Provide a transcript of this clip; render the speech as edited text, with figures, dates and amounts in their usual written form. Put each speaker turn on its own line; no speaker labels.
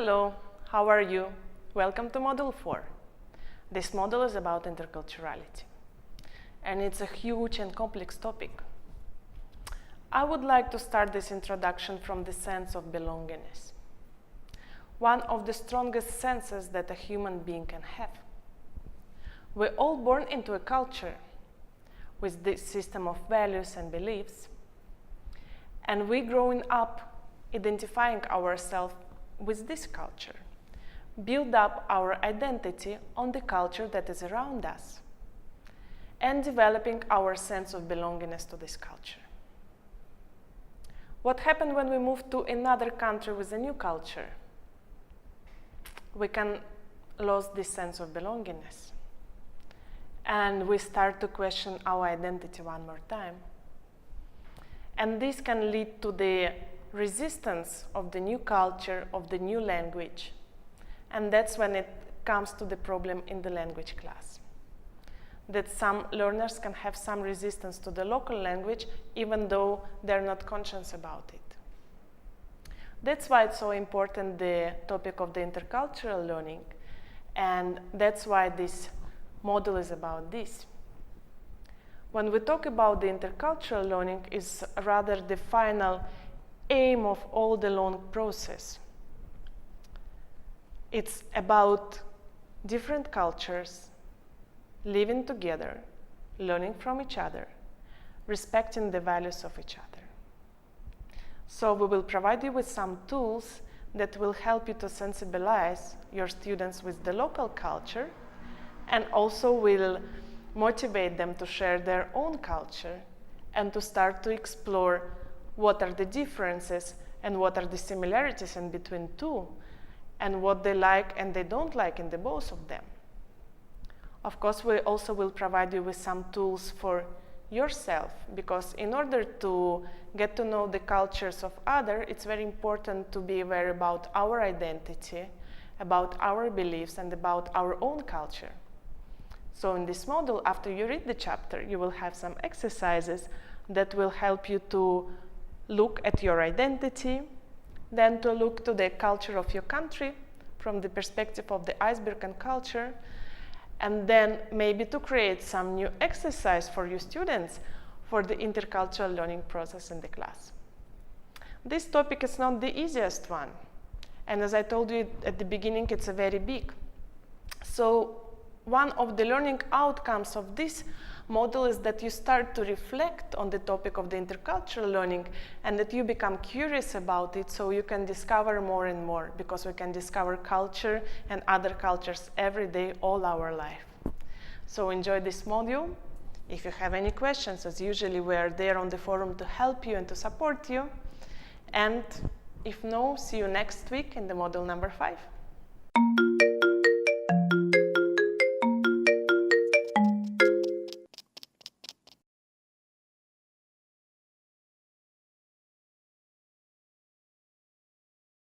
Hello, how are you? Welcome to Module 4. This module is about interculturality, and it's a huge and complex topic. I would like to start this introduction from the sense of belongingness, one of the strongest senses that a human being can have. We're all born into a culture with this system of values and beliefs, and we're growing up identifying ourselves with this culture, build up our identity on the culture that is around us, and developing our sense of belongingness to this culture. What happened when we move to another country with a new culture? We can lose this sense of belongingness, and we start to question our identity one more time. And this can lead to the resistance of the new culture, of the new language. And that's when it comes to the problem in the language class. That some learners can have some resistance to the local language even though they're not conscious about it. That's why it's so important, the topic of the intercultural learning. And that's why this module is about this. When we talk about the intercultural learning, is rather the final aim of all the learning process. It's about different cultures living together, learning from each other, respecting the values of each other. So we will provide you with some tools that will help you to sensibilize your students with the local culture, and also will motivate them to share their own culture and to start to explore what are the differences and what are the similarities in between two, and what they like and they don't like in the both of them. Of course, we also will provide you with some tools for yourself, because in order to get to know the cultures of others, it's very important to be aware about our identity, about our beliefs, and about our own culture. So in this module, after you read the chapter, you will have some exercises that will help you to look at your identity, then to look to the culture of your country from the perspective of the iceberg and culture, and then maybe to create some new exercise for your students for the intercultural learning process in the class. This topic is not the easiest one, and as I told you at the beginning, it's a very big. So one of the learning outcomes of this model is that you start to reflect on the topic of the intercultural learning, and that you become curious about it, so you can discover more and more, because we can discover culture and other cultures every day, all our life. So enjoy this module. If you have any questions, as usually we are there on the forum to help you and to support you. And if no, see you next week in the module number 5.